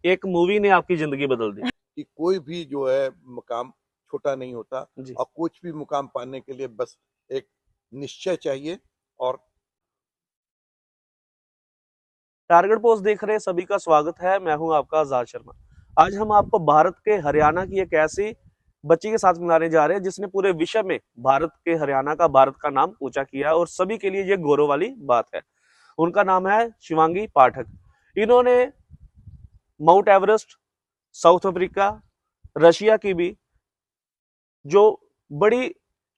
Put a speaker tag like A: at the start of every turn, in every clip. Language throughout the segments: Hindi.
A: एक मूवी ने आपकी जिंदगी बदल दी।
B: कि कोई भी जो है मुकाम छोटा नहीं होता
A: जी।
B: और कुछ भी मुकाम पाने के लिए बस एक निश्चय चाहिए। और
A: टारगेट पोस्ट देख रहे सभी का स्वागत है। मैं हूं आपका आजाद शर्मा। आज हम आपको भारत के हरियाणा की एक ऐसी बच्ची के साथ मिलाने जा रहे हैं जिसने पूरे विश्व में भारत के हरियाणा का, भारत का नाम ऊंचा किया और सभी के लिए ये गौरव वाली बात है। उनका नाम है शिवांगी पाठक। इन्होंने mount Everest, south Africa, Russia की भी जो बड़ी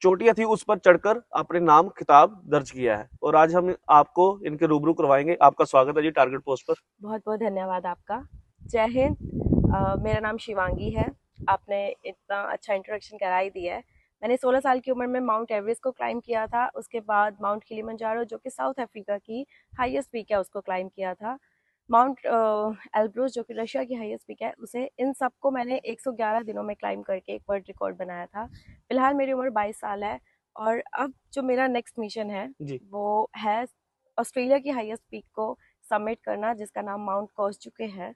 A: चोटियां थी उस पर चढ़कर अपने नाम खिताब दर्ज किया है और आज हम आपको इनके रूबरू करवाएंगे। आपका स्वागत है जी टारगेट पोस्ट पर।
C: बहुत बहुत धन्यवाद आपका। जय हिंद। मेरा नाम शिवांगी है। आपने इतना अच्छा इंट्रोडक्शन करा ही दिया है। मैंने 16 साल की उम्र में माउंट एवरेस्ट को क्लाइम किया था। उसके बाद माउंट किलिमंजारो, जो कि साउथ अफ्रीका की हाईएस्ट पीक है, उसको क्लाइम किया था। माउंट एल्ब्रूस, जो कि रशिया की हाईएस्ट पीक है, उसे इन सबको मैंने 111 दिनों में क्लाइम करके एक वर्ल्ड रिकॉर्ड बनाया था। फिलहाल मेरी उम्र 22 साल है और अब जो मेरा नेक्स्ट मिशन है
A: जी।
C: वो है ऑस्ट्रेलिया की हाईएस्ट पीक को सबमिट करना, जिसका नाम माउंट कॉस्चुके है।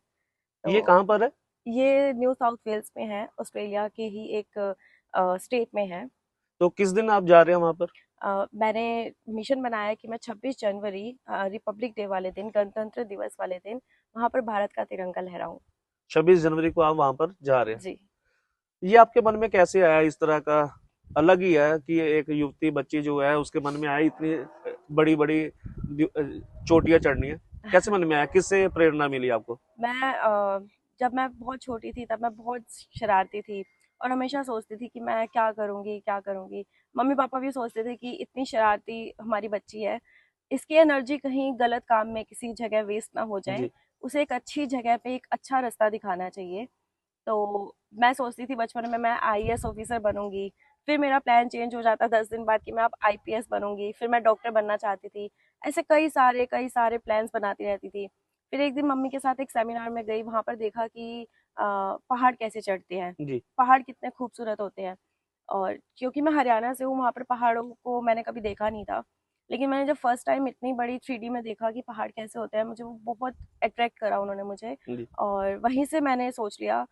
A: ये
C: तो
A: कहाँ पर है?
C: ये न्यू साउथ वेल्स में है, ऑस्ट्रेलिया के ही एक स्टेट में है।
A: तो किस दिन आप जा रहे हैं वहां पर?
C: मैंने मिशन बनाया कि मैं 26 जनवरी रिपब्लिक डे वाले दिन, गणतंत्र दिवस वाले दिन, वहां पर भारत का तिरंगा लहराऊं।
A: 26 जनवरी को आप वहां पर जा रहे हैं।
C: जी।
A: ये आपके मन में कैसे आया? इस तरह का अलग ही है कि एक युवती बच्ची जो है उसके मन में आई इतनी बड़ी बड़ी चोटियां चढ़नी है। कैसे मन में आया? किससे प्रेरणा मिली आपको?
C: जब मैं बहुत छोटी थी तब मैं बहुत शरारती थी और हमेशा सोचती थी कि मैं क्या करूँगी क्या करूँगी। मम्मी पापा भी सोचते थे कि इतनी शरारती हमारी बच्ची है, इसकी एनर्जी कहीं गलत काम में किसी जगह वेस्ट ना हो जाए,
A: जी।
C: उसे एक अच्छी जगह पे एक अच्छा रास्ता दिखाना चाहिए। तो मैं सोचती थी बचपन में मैं आईएएस ऑफिसर बनूंगी। फिर मेरा प्लान चेंज हो जाता 10 दिन बाद कि मैं अब आईपीएस बनूंगी। फिर मैं डॉक्टर बनना चाहती थी। ऐसे कई सारे प्लान्स बनाती रहती थी। फिर एक दिन मम्मी के साथ एक सेमिनार में गई, वहां पर देखा कि पहाड़ कैसे चढ़ते हैं,
A: जी।
C: पहाड़ कितने खूबसूरत होते हैं। और क्योंकि मैं हरियाणा से हूँ, वहाँ पर पहाड़ों को मैंने कभी देखा नहीं था। लेकिन मैंने जब फर्स्ट टाइम इतनी बड़ी 3D में देखा कि पहाड़ कैसे होते हैं, मुझे वो बहुत अट्रैक्ट करा उन्होंने मुझे।
A: जी।
C: और वहीं से मैंने सोच लिया।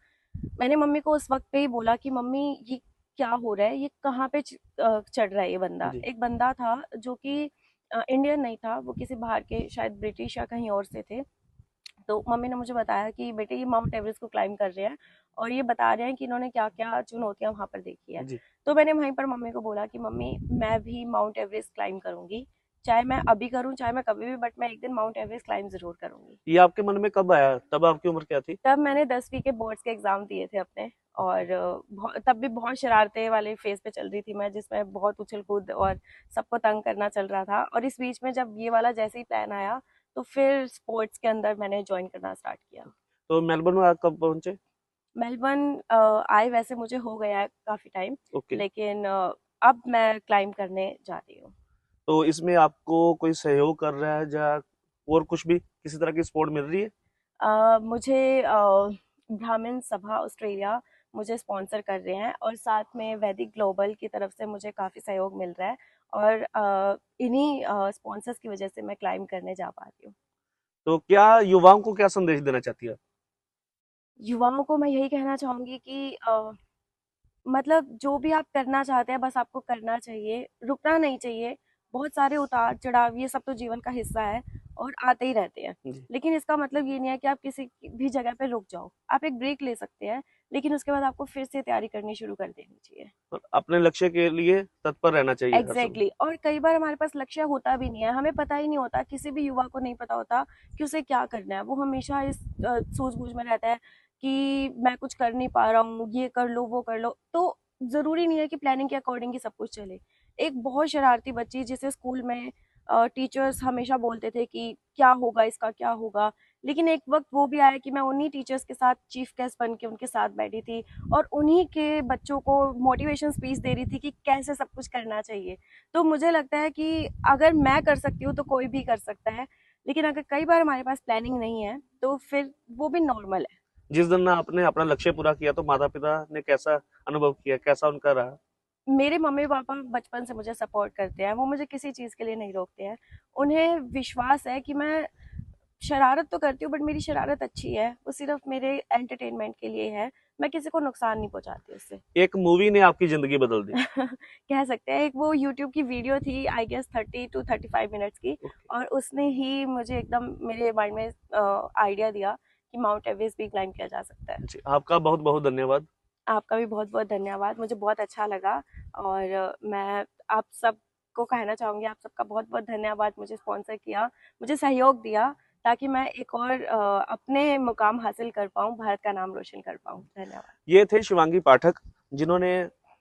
C: मैंने मम्मी को उस वक्त पे ही बोला कि मम्मी, ये क्या हो रहा है, ये कहाँ पे चढ़ रहा है ये बंदा।
A: जी।
C: एक बंदा था जो कि इंडियन नहीं था, वो किसी बाहर के, शायद ब्रिटिश या कहीं और से थे। तो मम्मी ने मुझे बताया कि बेटे ये माउंट एवरेस्ट को क्लाइम कर रहे हैं और ये बता रहे हैं कि इन्होंने क्या क्या चुनौतियां वहां पर देखी है।
A: जी।
C: तो मैंने वहीं पर मम्मी को बोला कि मम्मी, मैं भी माउंट एवरेस्ट क्लाइम करूंगी, चाहे मैं अभी करूं चाहे मैं कभी भी, बट मैं एक दिन माउंट एवरेस्ट क्लाइम जरूर करूंगी।
A: ये आपके मन में कब आया? तब आपकी उम्र क्या थी?
C: तब मैंने 10वीं के बोर्ड्स के एग्जाम दिए थे अपने। और तब भी बहुत शरारते वाले फेज पे चल रही थी मैं, जिसमें बहुत उछल कूद और सबको तंग करना चल रहा था। और इस बीच में जब ये वाला जैसे ही प्लान आया, तो फिर स्पोर्ट्स के अंदर मैंने ज्वाइन करना स्टार्ट किया।
A: तो मेलबर्न में आप कब पहुंचे?
C: मेलबर्न आए वैसे मुझे हो गया है काफी टाइम,
A: ओके।
C: लेकिन अब मैं क्लाइम करने जा रही हूँ।
A: तो इसमें आपको कोई सहयोग कर रहा है या और कुछ भी किसी तरह की सपोर्ट मिल रही है?
C: मुझे ब्राह्मण सभा ऑस्ट्रेलिया मुझे स्पॉन्सर कर रहे हैं और साथ में वैदिक ग्लोबल की तरफ से मुझे काफ़ी सहयोग मिल रहा है। और इन्हीं स्पॉन्सर्स की वजह से मैं क्लाइम करने जा पा रही हूँ।
A: तो क्या युवाओं को क्या संदेश देना चाहती है?
C: युवाओं को मैं यही कहना चाहूँगी कि मतलब जो भी आप करना चाहते हैं बस आपको करना चाहिए, रुकना नहीं चाहिए। बहुत सारे उतार चढ़ाव ये सब तो जीवन का हिस्सा है और आते ही रहते हैं।
A: जी।
C: लेकिन इसका मतलब ये नहीं है कि आप किसी भी जगह पे रुक जाओ। आप एक ब्रेक ले सकते हैं, लेकिन उसके बाद आपको फिर से तैयारी करनी शुरू कर देनी चाहिए।
A: और अपने लक्ष्य के लिए तत्पर रहना चाहिए हर समय।
C: एग्जैक्टली और कई बार हमारे पास लक्ष्य होता भी नहीं है, हमें पता ही नहीं होता, किसी भी युवा को नहीं पता होता कि उसे क्या करना है। वो हमेशा इस सूझबूझ में रहता है कि मैं कुछ कर नहीं पा रहा हूँ, ये कर लो वो कर लो। तो जरूरी नहीं है कि प्लानिंग के अकॉर्डिंग ही सब कुछ चले। एक बहुत शरारती बच्ची जिसे स्कूल में टीचर्स हमेशा बोलते थे कि क्या होगा इसका क्या होगा, लेकिन एक वक्त वो भी आया कि मैं उन्हीं टीचर्स के साथ चीफ गेस्ट बन के उनके साथ बैठी थी और उन्हीं के बच्चों को मोटिवेशन स्पीच दे रही थी कि कैसे सब कुछ करना चाहिए। तो मुझे लगता है कि अगर मैं कर सकती हूँ तो कोई भी कर सकता है। लेकिन अगर कई बार हमारे पास प्लानिंग नहीं है तो फिर वो भी नॉर्मल है।
A: जिस दिन आपने अपना लक्ष्य पूरा किया तो माता पिता ने कैसा अनुभव किया? कैसा उनका रहा?
C: मेरे मम्मी पापा बचपन से मुझे सपोर्ट करते हैं, वो मुझे किसी चीज़ के लिए नहीं रोकते हैं। उन्हें विश्वास है कि मैं शरारत तो करती हूँ, बट मेरी शरारत अच्छी है, वो सिर्फ मेरे एंटरटेनमेंट के लिए है। मैं किसी को नुकसान नहीं पहुंचाती उससे।
A: एक मूवी ने आपकी जिंदगी बदल दी।
C: कह सकते हैं, एक वो यूट्यूब की वीडियो थी, आई गेस 30 to 35 मिनट्स की, और उसने ही मुझे एकदम मेरे माइंड में आइडिया दिया कि माउंट एवरेस्ट भी क्लाइंब किया जा सकता है।
A: जी, आपका बहुत बहुत धन्यवाद।
C: आपका भी बहुत बहुत धन्यवाद, मुझे बहुत अच्छा लगा। और मैं आप सबको कहना चाहूँगी, आप सबका बहुत बहुत धन्यवाद, मुझे स्पॉन्सर किया, मुझे सहयोग दिया, ताकि मैं एक और अपने मुकाम हासिल कर पाऊँ, भारत का नाम रोशन कर पाऊँ। धन्यवाद।
A: ये थे शिवांगी पाठक, जिन्होंने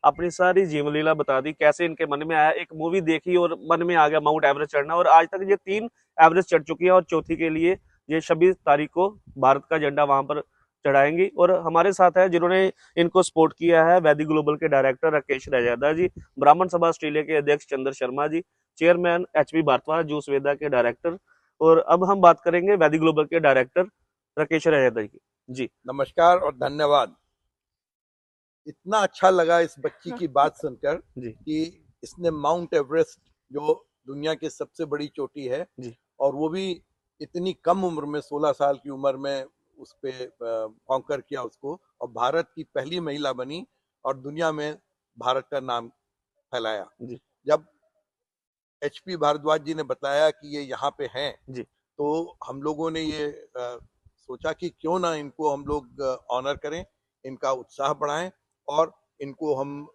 A: अपनी सारी जीवन लीला बता दी, कैसे इनके मन में आया, एक मूवी देखी और मन में आ गया माउंट एवरेस्ट चढ़ना, और आज तक ये 3 एवरेस्ट चढ़ चुकी है और चौथी के लिए ये 26 तारीख को भारत का झंडा वहां पर चढ़ाएंगी। और हमारे साथ है जिन्होंने इनको सपोर्ट किया है, वैदिक ग्लोबल के डायरेक्टर राकेश रजादा जी, ब्राह्मण सभा ऑस्ट्रेलिया के अध्यक्ष Chandra Sharma ji, chairman HP Bhardwaj, juice वेदा के डायरेक्टर। और अब हम बात करेंगे वैदिक ग्लोबल के डायरेक्टर राकेश रजादा जी। जी
B: नमस्कार और धन्यवाद। इतना अच्छा लगा इस बच्ची की बात सुनकर
A: जी
B: कि इसने माउंट एवरेस्ट, जो दुनिया की सबसे बड़ी चोटी है,
A: जी
B: और वो भी इतनी कम उम्र में, 16 साल की उम्र में उस पे कॉन्कर किया उसको, और भारत की पहली महिला बनी और दुनिया में भारत का नाम फैलाया।
A: जी
B: जब एचपी भारद्वाज जी ने बताया कि ये यहाँ पे हैं,
A: जी
B: तो हम लोगों ने ये सोचा कि क्यों ना इनको हम लोग ऑनर करें, इनका उत्साह बढ़ाएं, और इनको हम,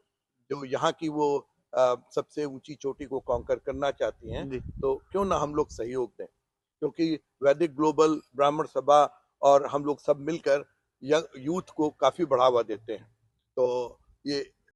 B: जो यहाँ की वो सबसे ऊंची चोटी को कॉन्कर करना चाहती हैं,
A: जी
B: तो क्यों ना हम लोग सहयोग दें, क्योंकि वैदिक ग्लोबल, ब्राह्मण सभा और हम लोग सब मिलकर यूथ को काफी बढ़ावा देते हैं। तो ये